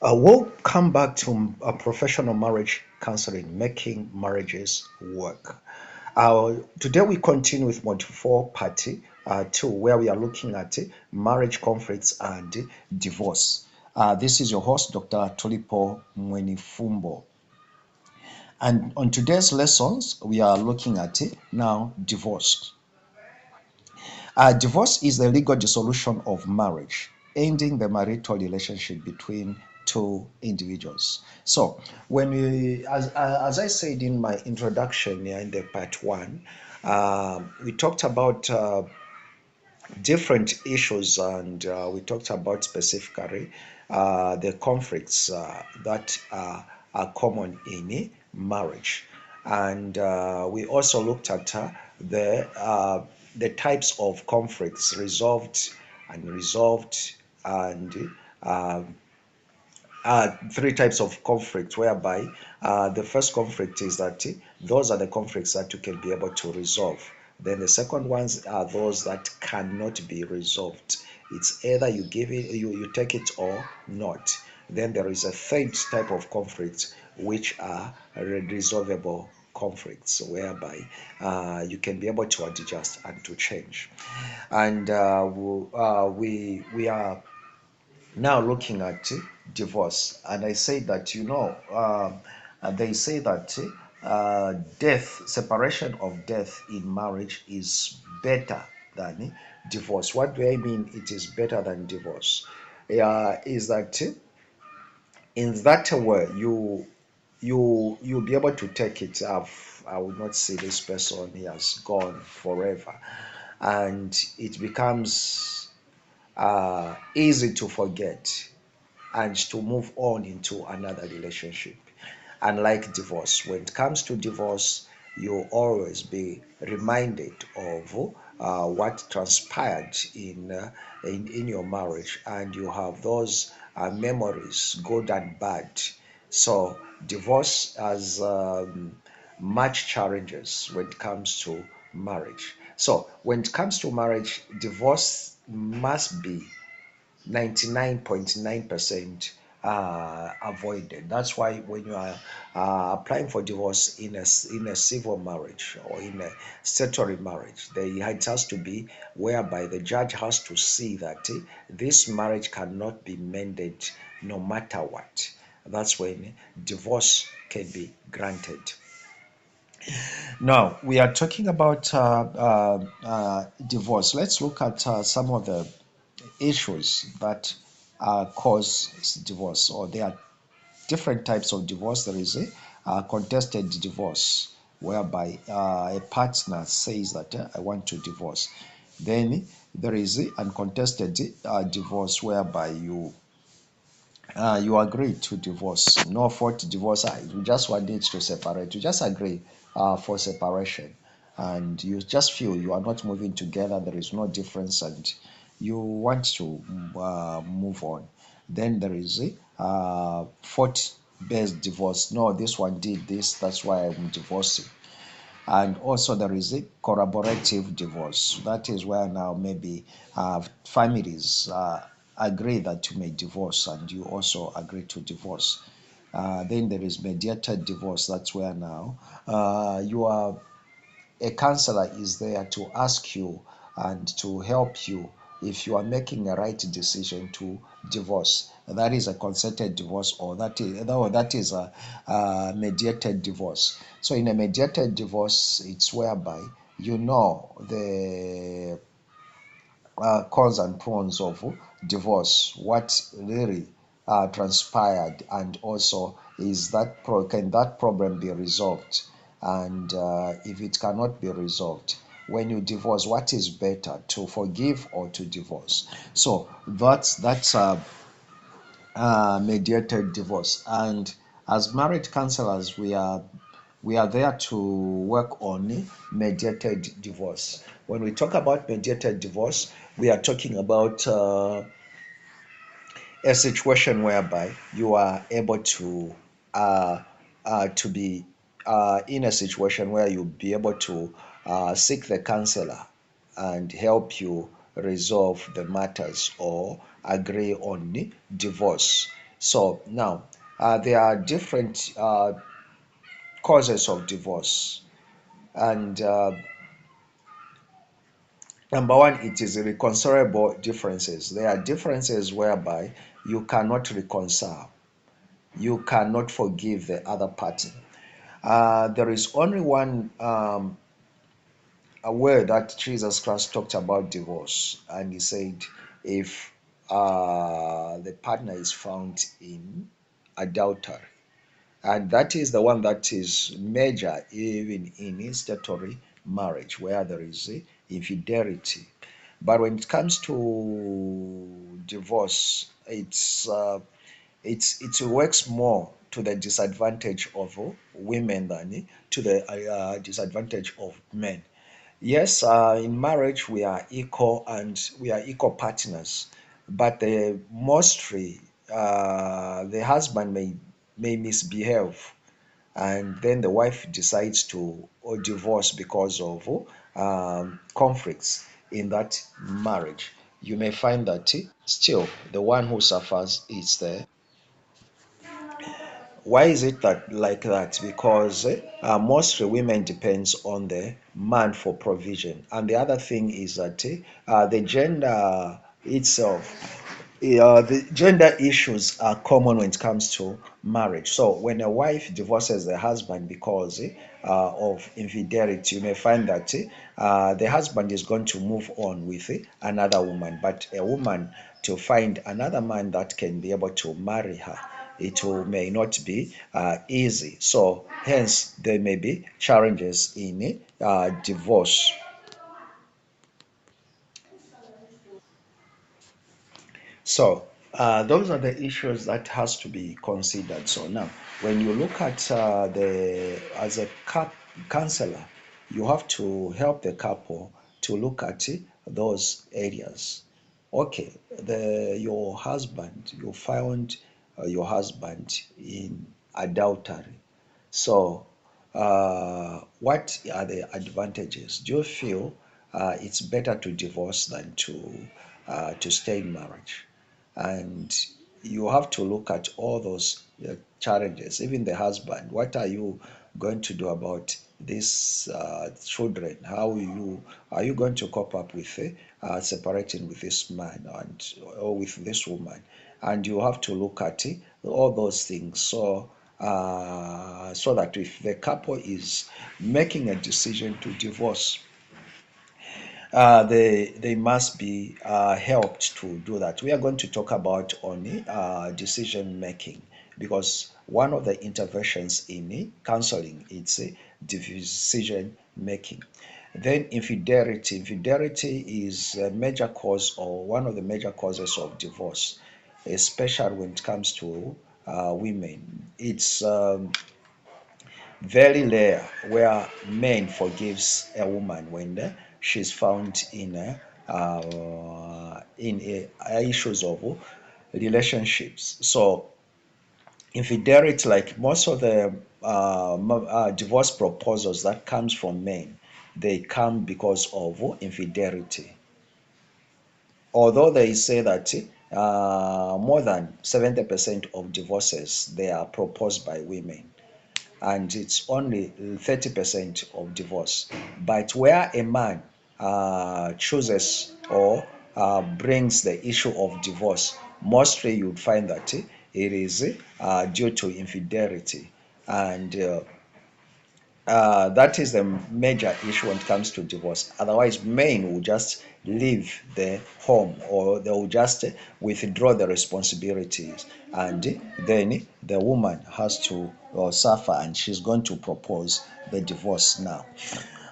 We'll come back to professional marriage counseling, making marriages work. Today we continue with module 4, part 2, where we are looking at marriage conflicts and divorce. This is your host, Dr. Tolipo Mwenifumbo. And on today's lessons, we are looking at now divorce. Divorce is the legal dissolution of marriage, ending the marital relationship between two individuals. So, as I said in my introduction here in the part one, we talked about different issues and we talked about specifically the conflicts that are common in marriage. And we also looked at the types of conflicts resolved and resolved and uh, three types of conflict whereby the first conflict is that those are the conflicts that you can be able to resolve. Then the second ones are those that cannot be resolved. It's either you give it, you take it or not. Then there is a third type of conflict which are resolvable conflicts whereby you can be able to adjust and to change. And we are now looking at divorce, and I say that they say that separation of death in marriage is better than divorce. What do I mean? It is better than divorce. Is that in that way you'll be able to take it. I will not see this person, he has gone forever, and it becomes easy to forget and to move on into another relationship. Unlike divorce, when it comes to divorce, you always be reminded of what transpired in your marriage, and you have those memories, good and bad. So divorce has much challenges when it comes to marriage. So when it comes to marriage, divorce must be 99.9% avoided. That's why when you are applying for divorce in a civil marriage or in a statutory marriage, it has to be whereby the judge has to see that this marriage cannot be mended no matter what. That's when divorce can be granted. Now, we are talking about divorce. Let's look at some of the issues that cause divorce, or there are different types of divorce. There is a contested divorce, whereby a partner says that I want to divorce. Then there is uncontested divorce, whereby you agree to divorce, no fault divorce. You just want it to separate. You just agree for separation, and you just feel you are not moving together. There is no difference, and you want to move on. Then there is a fault-based divorce. No, this one did this, that's why I'm divorcing. And also there is a collaborative divorce. That is where now maybe families agree that you may divorce, and you also agree to divorce. Then there is mediated divorce. That's where now you are a counselor is there to ask you and to help you if you are making a right decision to divorce. That is a consented divorce, or that is a mediated divorce. So in a mediated divorce, it's whereby you know the cons and pros of divorce, what really transpired, and also can that problem be resolved, and if it cannot be resolved, when you divorce, what is better, to forgive or to divorce? So that's mediated divorce. And as marriage counselors, we are there to work on mediated divorce. When we talk about mediated divorce, we are talking about a situation whereby you are able to be in a situation where you'll be able to seek the counselor and help you resolve the matters or agree on the divorce. So now there are different causes of divorce, and number one, it is irreconcilable differences. There are differences whereby you cannot reconcile, you cannot forgive the other party. There is only one aware that Jesus Christ talked about divorce, and he said, if the partner is found in adultery, and that is the one that is major even in instatory marriage where there is infidelity. But when it comes to divorce, it works more to the disadvantage of women than to the disadvantage of men. Yes, in marriage we are equal and we are equal partners, but mostly the husband may misbehave, and then the wife decides to divorce because of conflicts in that marriage. You may find that still the one who suffers is the. Why is it that like that? Because mostly women depends on the man for provision, and the other thing is that the gender itself, the gender issues are common when it comes to marriage. So when a wife divorces the husband because of infidelity, you may find that the husband is going to move on with another woman, but a woman to find another man that can be able to marry her, may not be easy. So hence there may be challenges in divorce. So those are the issues that has to be considered. So now, when you look at the as a counselor, you have to help the couple to look at those areas. Okay, your husband, you found your husband in adultery. So, what are the advantages? Do you feel it's better to divorce than to stay in marriage? And you have to look at all those challenges. Even the husband, what are you going to do about these children? How are you going to cope up with separating with this man and or with this woman? And you have to look at all those things. So that if the couple is making a decision to divorce, they must be helped to do that. We are going to talk about only decision making, because one of the interventions in counseling is decision making. Then infidelity. Infidelity is a major cause or one of the major causes of divorce, especially when it comes to women. It's very rare where men forgives a woman when she's found issues of relationships. So infidelity, like most of the divorce proposals that comes from men, they come because of infidelity. Although they say that more than 70% of divorces they are proposed by women, and it's only 30% of divorce. But where a man chooses or brings the issue of divorce, mostly you'd find that it is due to infidelity. And that is the major issue when it comes to divorce. Otherwise, men will just leave the home, or they will just withdraw the responsibilities, and then the woman has to suffer, and she's going to propose the divorce now.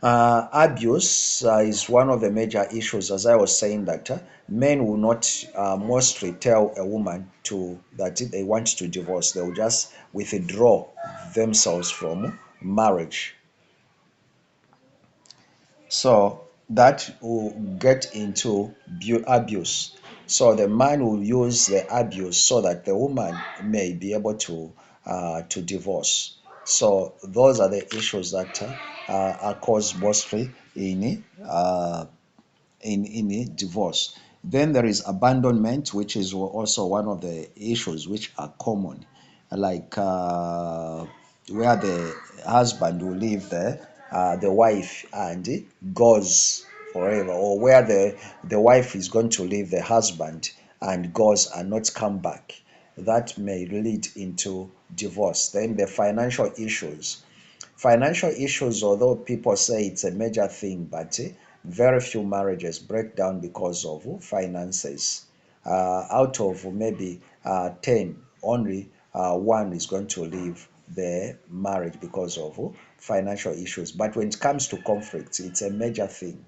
Abuse is one of the major issues, as I was saying, that men will not mostly tell a woman to that if they want to divorce, they will just withdraw themselves from marriage. So that will get into abuse. So the man will use the abuse so that the woman may be able to divorce. So those are the issues that are caused mostly in a divorce. Then there is abandonment, which is also one of the issues which are common, like where the husband will leave the wife and goes forever, or where the wife is going to leave the husband and goes and not come back. That may lead into divorce. Then the financial issues. Financial issues, although people say it's a major thing, but very few marriages break down because of finances. Out of maybe 10, only one is going to leave the marriage because of financial issues. But when it comes to conflicts, it's a major thing.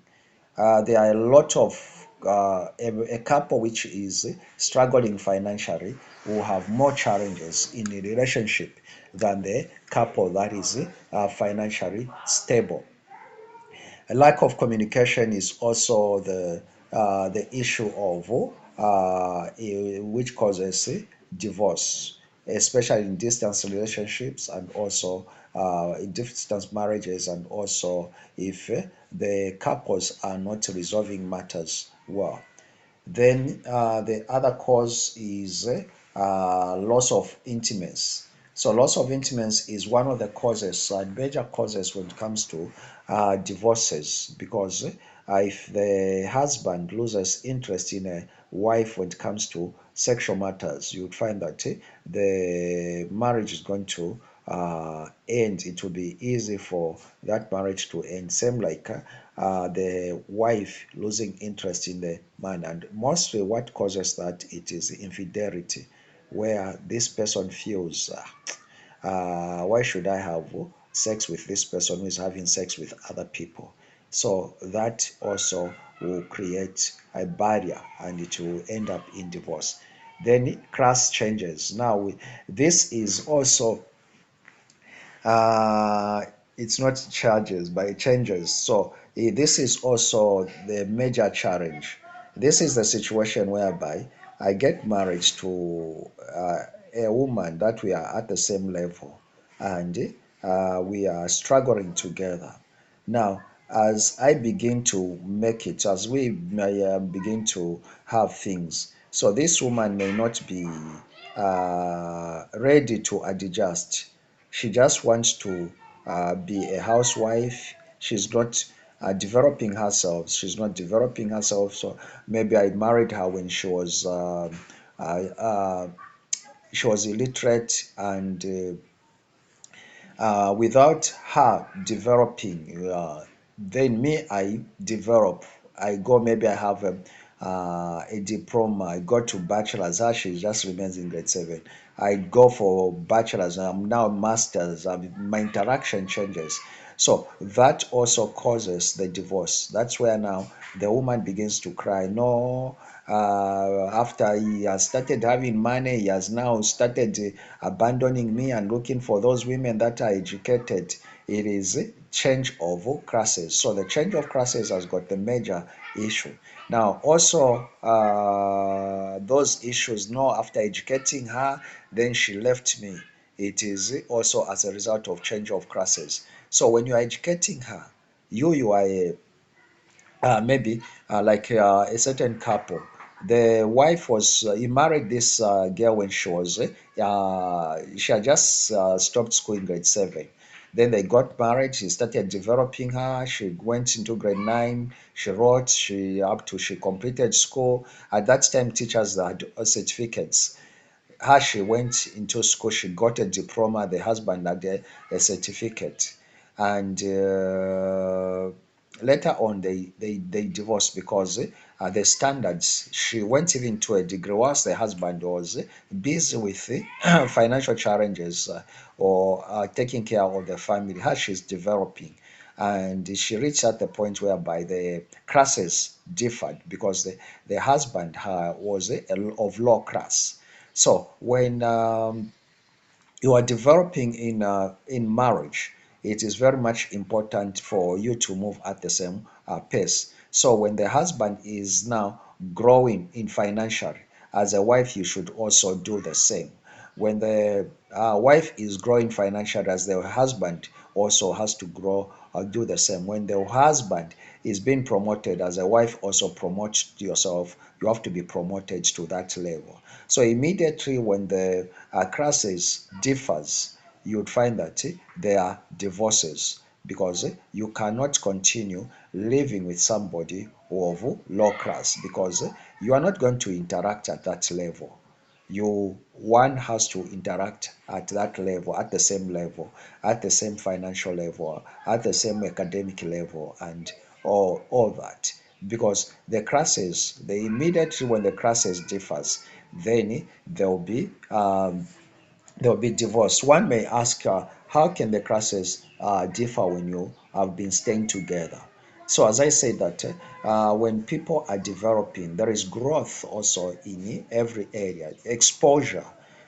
There are a lot of a couple which is struggling financially will have more challenges in a relationship than the couple that is financially stable. A lack of communication is also the issue of which causes divorce, especially in distance relationships and also in distance marriages, and also if the couples are not resolving matters well. Then the other cause is loss of intimacy. So loss of intimacy is one of the causes, major causes when it comes to divorces, because if the husband loses interest in a wife when it comes to sexual matters, you would find that the marriage is going to end. It will be easy for that marriage to end. Same like the wife losing interest in the man. And mostly what causes that, it is infidelity, where this person feels why should I have sex with this person who is having sex with other people? So that also will create a barrier and it will end up in divorce. Then class changes. Now, this is also uh, it's not charges, but it changes. So this is also the major challenge. This is the situation whereby I get married to a woman that we are at the same level, and we are struggling together. Now, as I begin to make it, as we begin to have things, so this woman may not be ready to adjust. She just wants to be a housewife. She's not developing herself. She's not developing herself. So maybe I married her when uh, uh, she was illiterate, and without her developing, then me, I develop. I go, maybe I have a diploma. I go to bachelor's. She just remains in grade 7. I go for bachelor's. I'm now master's. My interaction changes. So that also causes the divorce. That's where now the woman begins to cry. No, after he has started having money, he has now started abandoning me and looking for those women that are educated. It is change of classes. So the change of classes has got the major issue. Now also those issues, no, after educating her, then she left me. It is also as a result of change of classes. So when you are educating her, you are maybe like a certain couple. The wife was he married this girl when she had just stopped school in grade 7. Then they got married. She started developing her. She went into grade 9. She wrote. She completed school. At that time, teachers had certificates. Her, she went into school, she got a diploma, the husband had a certificate, and later on they divorced because the standards, she went even to a degree whilst the husband was busy with financial challenges or taking care of the family. Her, she's developing, and she reached at the point whereby the classes differed because the husband was of low class. So when you are developing in marriage, it is very much important for you to move at the same pace. So when the husband is now growing in financially, as a wife, you should also do the same. When the wife is growing financially, as the husband also has to grow do the same. When the husband is being promoted, as a wife also promote yourself, you have to be promoted to that level. So immediately when the crisis differs, you would find that there are divorces, because you cannot continue living with somebody of low class, because you are not going to interact at that level. You One has to interact at that level, at the same level, at the same financial level, at the same academic level, and all that. Because the classes, the immediately when the classes differs, then there will be divorce. One may ask, how can the classes differ when you have been staying together? So, as I said, that when people are developing, there is growth also in every area, exposure.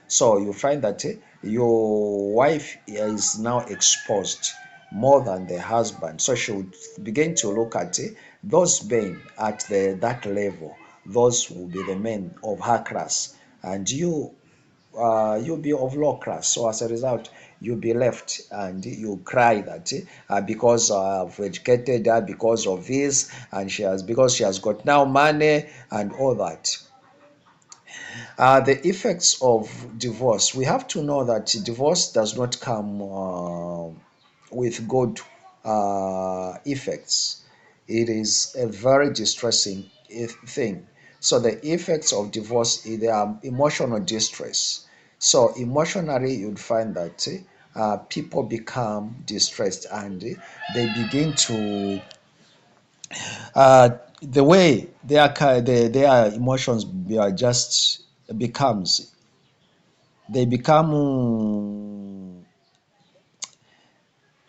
So, you find that your wife is now exposed more than the husband. So, she would begin to look at those men at that level. Those will be the men of her class. And you'll be of low class. So as a result, you'll be left and you cry that because I've educated her because of this, and because she has got now money and all that. The effects of divorce. We have to know that divorce does not come with good effects. It is a very distressing thing. So the effects of divorce, they are emotional distress. So emotionally, you'd find that people become distressed, and they begin to the way their emotions are just becomes they become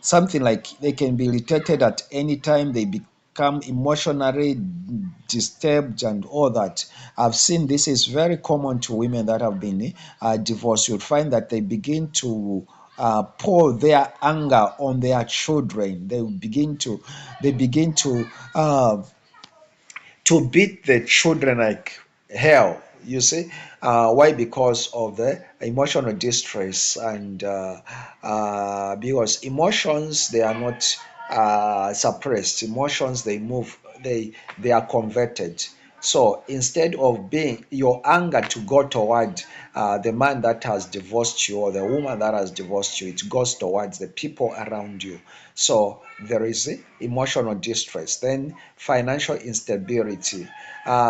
something like they can be irritated at any time. They become emotionally disturbed and all that. I've seen this is very common to women that have been divorced. You'll find that they begin to pour their anger on their children. They begin to beat the children like hell. You see, why? Because of the emotional distress, and because emotions, they are not suppressed. Emotions, they move, they are converted. So instead of being your anger to go toward the man that has divorced you or the woman that has divorced you, it goes towards the people around you. So there is emotional distress, then financial instability.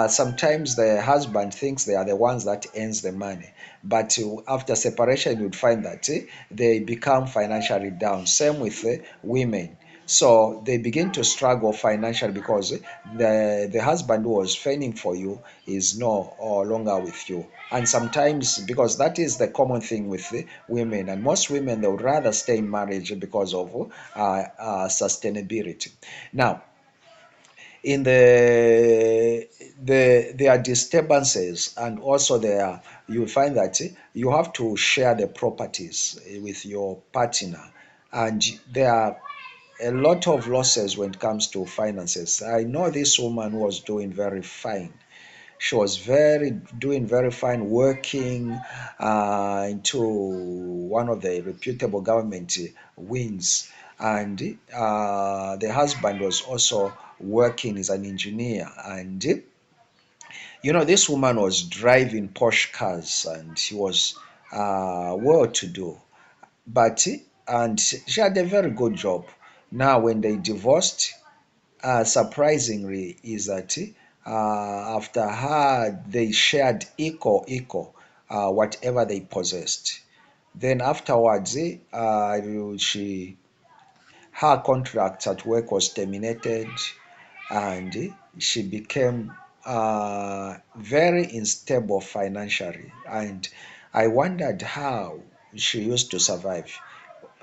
Sometimes the husband thinks they are the ones that earns the money, but after separation, you'd find that they become financially down. Same with women. So they begin to struggle financially because the husband who was fending for you is no longer with you. And sometimes, because that is the common thing with women, and most women, they would rather stay in marriage because of sustainability. Now, in there are disturbances, and also there you find that you have to share the properties with your partner, and there are a lot of losses when it comes to finances. I know this woman was doing very fine. She was very doing very fine, working into one of the reputable government wings, and the husband was also working as an engineer, and this woman was driving Porsche cars, and she was well to do, but and she had a very good job. Now when they divorced, surprisingly, is that after her they shared equal whatever they possessed. Then afterwards, she her contract at work was terminated, and she became very unstable financially. And I wondered how she used to survive.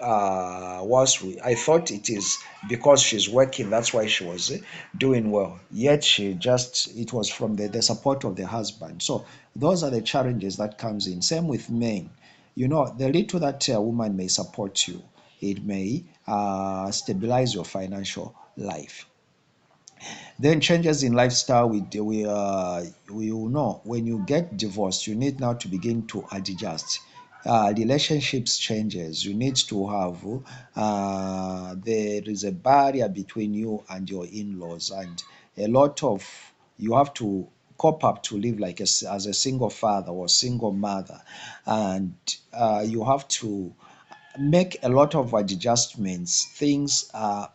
I thought it is because she's working, that's why she was doing well. Yet it was from the support of the husband. So those are the challenges that comes in. Same with men. The little that a woman may support you, it may stabilize your financial life. Then changes in lifestyle, we will know when you get divorced, you need now to begin to adjust. relationships changes. You need to have there is a barrier between you and your in-laws, and a lot of you have to cope up to live like as a single father or single mother, and you have to make a lot of adjustments. Things are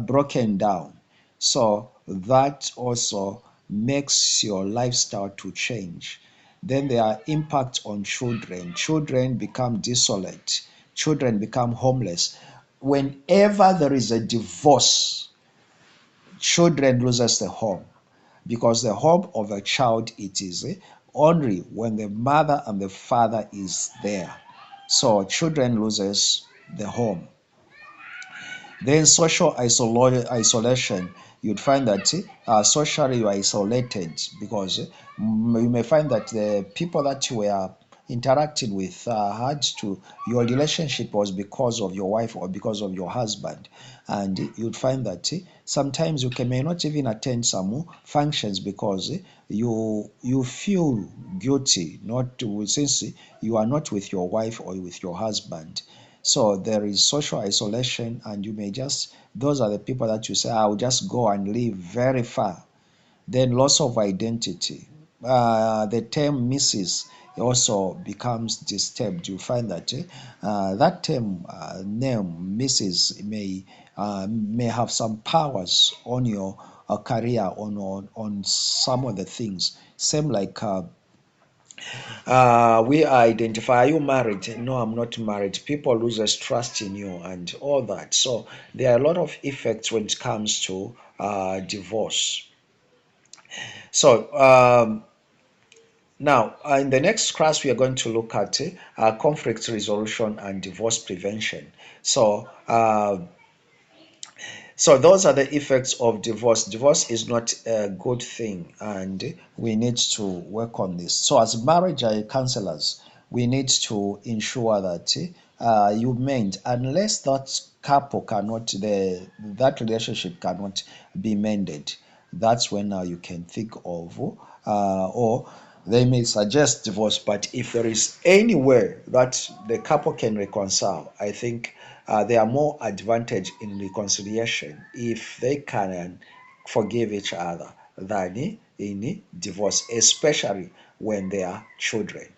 broken down. So that also makes your lifestyle to change. Then there are impacts on children. Children become desolate. Children become homeless. Whenever there is a divorce, children loses the home, because the home of a child it is only when the mother and the father is there. So children loses the home. Then social isolation, you'd find that socially you are isolated, because you may find that the people that you were interacting with had to, your relationship was because of your wife or because of your husband, and you'd find that sometimes may not even attend some functions, because you feel guilty not to, since you are not with your wife or with your husband. So there is social isolation, and you may just, those are the people that you say, I'll just go and live very far. Then loss of identity. The term Mrs. also becomes disturbed. You find that that term name Mrs. may have some powers on your career, on some of the things. Same like we identify, are you married? No, I'm not married. People loses trust in you and all that. So there are a lot of effects when it comes to divorce. So now, in the next class, we are going to look at conflict resolution and divorce prevention. So those are the effects of divorce. Divorce is not a good thing, and we need to work on this. So as marriage counselors, we need to ensure that you mend, unless that couple cannot, that relationship cannot be mended. That's when now you can think of, or they may suggest divorce. But if there is anywhere that the couple can reconcile, I think there are more advantage in reconciliation if they can forgive each other than in divorce, especially when they are children.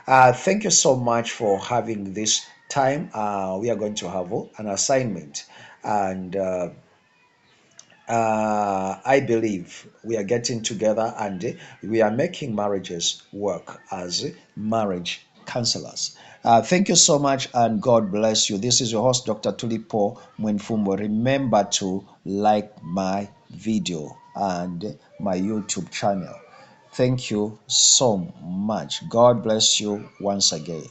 Thank you so much for having this time. We are going to have an assignment, and I believe we are getting together, and we are making marriages work as marriage counselors. Thank you so much, and God bless you. This is your host, Dr. Tulipo Mwenfumbo. Remember to like my video and my YouTube channel. Thank you so much. God bless you once again.